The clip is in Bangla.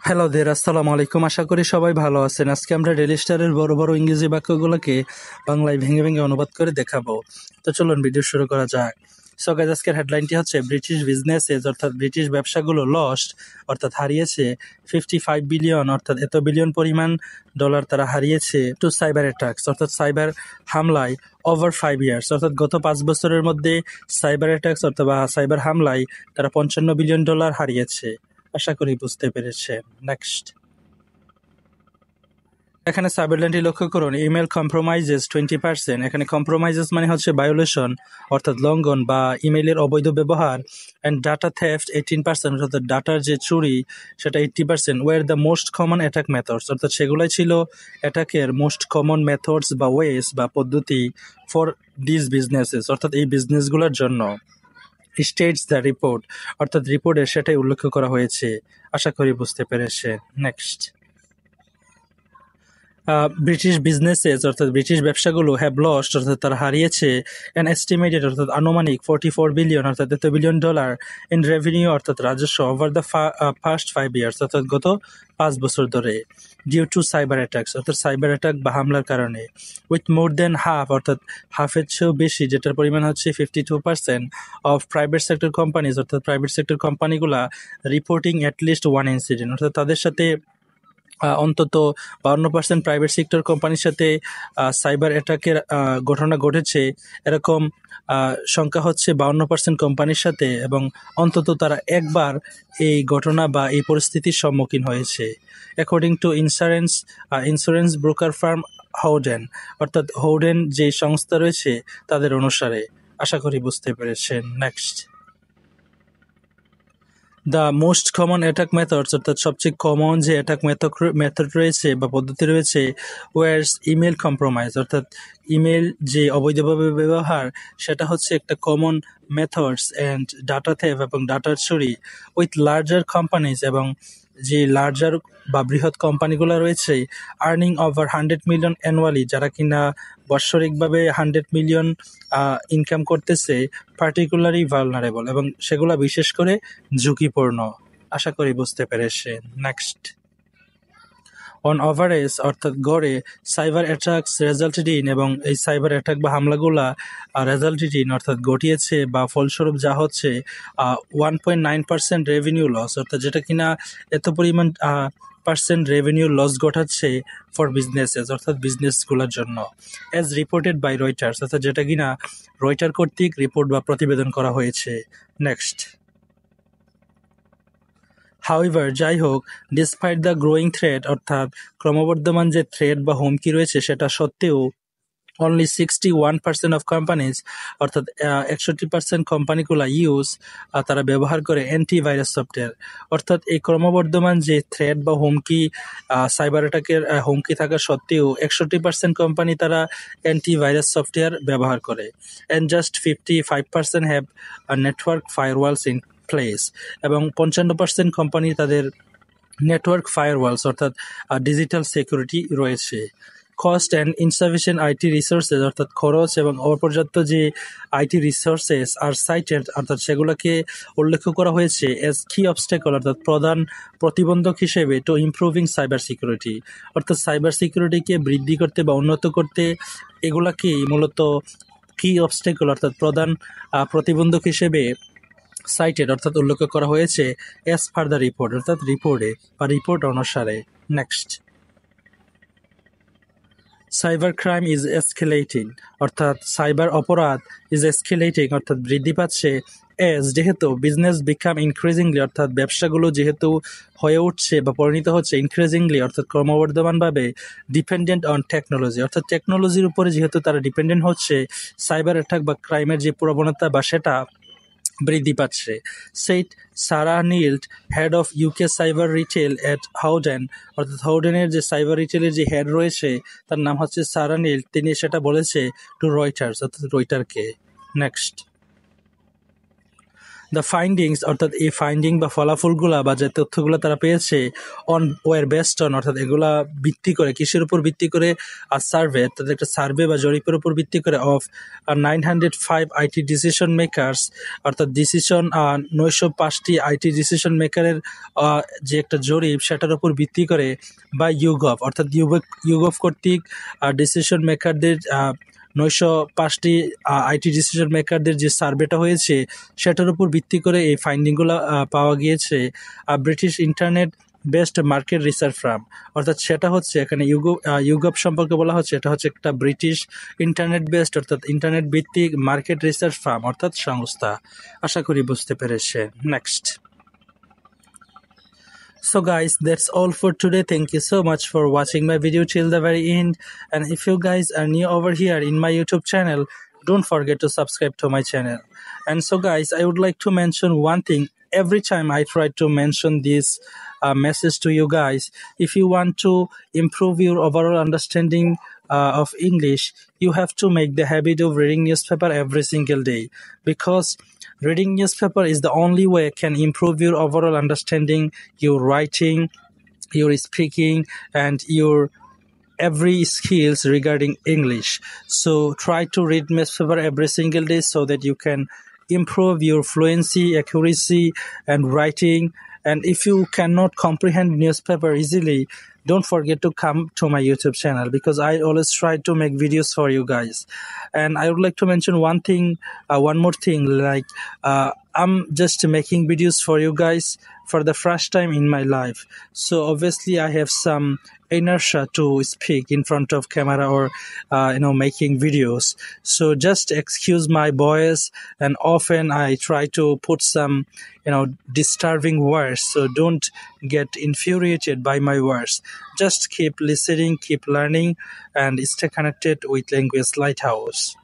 হ্যালো দের, আসসালামু আলাইকুম। আশা করি সবাই ভালো আছেন। আজকে আমরা ডেইলি স্টারের বড় বড় ইংরেজি বাক্যগুলোকে বাংলায় ভেঙে ভেঙে অনুবাদ করে দেখাবো। তো চলুন ভিডিও শুরু করা যাক। সো গাইস, আজকের হেডলাইনটি হচ্ছে ব্রিটিশ বিজনেসেস অর্থাৎ ব্রিটিশ ব্যবসাগুলো লস্ট অর্থাৎ হারিয়েছে 55 বিলিয়ন অর্থাৎ এত বিলিয়ন পরিমাণ ডলার তারা হারিয়েছে টু সাইবার অ্যাটাকস অর্থাৎ সাইবার হামলায় ওভার 5 ইয়ার্স অর্থাৎ গত 5 বছরের মধ্যে সাইবার অ্যাটাকস অথবা সাইবার হামলায় তারা 55 বিলিয়ন ডলার হারিয়েছে। আশা করি বুঝতে পেরেছেন। নেক্সট, এখানে সাবহেডলাইনটি লক্ষ্য করুন, ইমেল কম্প্রোমাইজেস 20%। এখানে কম্প্রোমাইজেস মানে হচ্ছে ভায়োলেশন অর্থাৎ লঙ্ঘন বা ইমেইলের অবৈধ ব্যবহার, অ্যান্ড ডাটা থেফট 18% অর্থাৎ ডাটার যে চুরি সেটা 80%। Are the most common attack methods অর্থাৎ সেগুলাই ছিল অ্যাটাকের মোস্ট কমন মেথডস বা ওয়েস বা পদ্ধতি ফর দিস বিজনেসেস অর্থাৎ এই বিজনেসগুলোর জন্য। স্টেটস দ্য রিপোর্ট অর্থাৎ রিপোর্টে সেটাই উল্লেখ করা হয়েছে। আশা করি বুঝতে পেরেছেন। নেক্সট, ব্রিটিশ বিজনেসেস অর্থাৎ ব্রিটিশ ব্যবসাগুলো হ্যাভ লস্ট অর্থাৎ তারা হারিয়েছে অ্যান এস্টিমেটেড অর্থাৎ আনুমানিক 44 বিলিয়ন অর্থাৎ এত বিলিয়ন ডলার ইন রেভিনিউ অর্থাৎ রাজস্ব ওভার দ্য ফার্স্ট 5 ইয়ার্স অর্থাৎ গত 5 বছর ধরে, ডিউ টু সাইবার অ্যাটাকস অর্থাৎ সাইবার অ্যাটাক বা হামলার কারণে। উইথ মোর দেন হাফ অর্থাৎ হাফের চেয়েও বেশি, যেটার পরিমাণ হচ্ছে 52% অফ প্রাইভেট সেক্টর কোম্পানিজ অর্থাৎ প্রাইভেট সেক্টর কোম্পানিগুলা রিপোর্টিং অ্যাটলিস্ট ওয়ান ইনসিডেন্ট অর্থাৎ তাদের সাথে অন্তত 52% প্রাইভেট সেক্টর কোম্পানির সাথে সাইবার অ্যাটাকের ঘটনা ঘটেছে। এরকম সংখ্যা হচ্ছে 52% কোম্পানির সাথে, এবং অন্তত তারা একবার এই ঘটনা বা এই পরিস্থিতির সম্মুখীন হয়েছে। According to insurance broker firm Howden অর্থাৎ হাউডেন যে সংস্থা রয়েছে তাদের অনুসারে। আশা করি বুঝতে পেরেছেন। Next, the most common attack methods অর্থাৎ সবচেয়ে কমন যে অ্যাটাক মেথড রয়েছে বা পদ্ধতি রয়েছে ওয়ার্স ইমেল কম্প্রোমাইজ অর্থাৎ ইমেল যে অবৈধভাবে ব্যবহার সেটা হচ্ছে একটা common methods, and data theft এবং ডাটার চুরি উইথ লার্জার কোম্পানিজ এবং যে লার্জার বা বৃহৎ কোম্পানিগুলো রয়েছে আর্নিং ওভার 100 মিলিয়ন অ্যানুয়ালি, যারা কিনা বাৎসরিকভাবে 100 মিলিয়ন ইনকাম করতেছে, পার্টিকুলারলি ভালনারেবল এবং সেগুলো বিশেষ করে ঝুঁকিপূর্ণ। আশা করি বুঝতে পেরেছেন। নেক্সট, অন ওভারেজ অর্থাৎ গড়ে সাইবার অ্যাটাকস রেজাল্টেড ইন এবং এই সাইবার অ্যাটাক বা হামলাগুলা রেজাল্টেড ইন অর্থাৎ ঘটিয়েছে বা ফলস্বরূপ যা হচ্ছে 1.9% রেভিনিউ লস অর্থাৎ যেটা কিনা এত পরিমাণ পার্সেন্ট রেভিনিউ লস ঘটাচ্ছে ফর বিজনেসেস অর্থাৎ বিজনেসগুলোর জন্য, অ্যাজ রিপোর্টেড বাই রয়টার্স অর্থাৎ যেটা কিনা রয়টার কর্তৃক রিপোর্ট বা প্রতিবেদন করা হয়েছে। নেক্সট, হাউএভার যাই হোক, ডিসপাইট দ্য গ্রোয়িং থ্রেট অর্থাৎ ক্রমবর্ধমান যে থ্রেট বা হুমকি রয়েছে সেটা সত্ত্বেও অনলি 61% অফ কোম্পানিজ অর্থাৎ 61% কোম্পানিগুলা তারা ব্যবহার করে অ্যান্টিভাইরাস সফটওয়্যার অর্থাৎ এই ক্রমবর্ধমান যে থ্রেট বা হুমকি সাইবার অ্যাটাকের হুমকি থাকা সত্ত্বেও 61% কোম্পানি তারা অ্যান্টিভাইরাস সফটওয়্যার ব্যবহার করে, and just 55% have network firewalls in place এবং 55% কোম্পানি তাদের নেটওয়ার্ক ফায়ারওয়ালস অর্থাৎ ডিজিটাল সিকিউরিটি রয়েছে। Cost and insufficient IT resources অর্থাৎ খরচ এবং অপর্যাপ্ত যে আইটি রিসোর্সেস আর সাইটেড অর্থাৎ সেগুলোকে উল্লেখ করা হয়েছে এজ কি অবস্টেকল অর্থাৎ প্রধান প্রতিবন্ধক হিসেবে টু ইমপ্রুভিং সাইবার সিকিউরিটি অর্থাৎ সাইবার সিকিউরিটিকে বৃদ্ধি করতে বা উন্নত করতে এগুলাকেই মূলত কি অবস্টেকল অর্থাৎ প্রধান প্রতিবন্ধক হিসেবে সাইটেড অর্থাৎ উল্লেখ করা হয়েছে অ্যাজ পার দ্য রিপোর্ট অর্থাৎ রিপোর্টে বা রিপোর্ট অনুসারে। নেক্সট, সাইবার ক্রাইম ইজ এসকেলেটিং অর্থাৎ সাইবার অপরাধ ইজ এসকেলেটিং অর্থাৎ বৃদ্ধি পাচ্ছে এজ যেহেতু বিজনেস বিকাম ইনক্রিজিংলি অর্থাৎ ব্যবসাগুলো যেহেতু হয়ে উঠছে বা পরিণত হচ্ছে ইনক্রিজিংলি অর্থাৎ ক্রমবর্ধমানভাবে ডিপেন্ডেন্ট অন টেকনোলজি অর্থাৎ টেকনোলজির উপরে যেহেতু তারা ডিপেন্ডেন্ট হচ্ছে, সাইবার অ্যাটাক বা ক্রাইমের যে প্রবণতা বা সেটা বৃদ্ধি পাচ্ছে। Said Sarah Neild, head of UK cyber retail at Howden অর্থাৎ হাউডেনের যে সাইবার রিটেলের যে হেড রয়েছে তার নাম হচ্ছে সারা নিল্ট, তিনি সেটা বলেছে টু রয়টার্স অর্থাৎ রয়টারকে। নেক্সট, দ্য ফাইন্ডিংস অর্থাৎ এই ফাইন্ডিং বা ফলাফলগুলা বা যে তথ্যগুলো তারা পেয়েছে অন ওয়ার বেস্ট অন অর্থাৎ এগুলা ভিত্তি করে কিসের উপর ভিত্তি করে আর সার্ভে অর্থাৎ একটা সার্ভে বা জরিপের উপর ভিত্তি করে অফ 905 আইটি ডিসিশন মেকার্স অর্থাৎ ডিসিশন 905টি আইটি ডিসিশন মেকারের যে একটা জরিপ সেটার উপর ভিত্তি করে বা ইউগভ অর্থাৎ ইউগভ কর্তৃক ডিসিশন মেকারদের 905টি আইটি ডিসিশন মেকারদের যে সার্ভেটা হয়েছে সেটার উপর ভিত্তি করে এই ফাইন্ডিংগুলো পাওয়া গিয়েছে British internet best market research farm অর্থাৎ সেটা হচ্ছে এখানে ইউগভ সম্পর্কে বলা হচ্ছে এটা হচ্ছে একটা ব্রিটিশ ইন্টারনেট বেস্ট অর্থাৎ ইন্টারনেট ভিত্তিক মার্কেট রিসার্চ ফার্ম অর্থাৎ সংস্থা। আশা করি বুঝতে পেরেছে। Next. So guys, that's all for today. Thank you so much for watching my video till the very end. And if you guys are new over here in my YouTube channel, don't forget to subscribe to my channel. And so guys, I would like to mention one thing. Every time I try to mention this message to you guys, if you want to improve your overall understanding of English, you have to make the habit of reading newspaper every single day, because reading newspaper is the only way can improve your overall understanding, your writing, your speaking, and your every skills regarding English. So try to read newspaper every single day so that you can improve your fluency, accuracy, and writing. And if you cannot comprehend newspaper easily, don't forget to come to my YouTube channel, because I always try to make videos for you guys. And I would like to mention one more thing, like I'm just making videos for you guys for the first time in my life. So obviously I have some inertia to speak in front of camera or making videos. So just excuse my voice, and often I try to put some disturbing words, so don't get infuriated by my words. Just keep listening, keep learning, and stay connected with Language Lighthouse.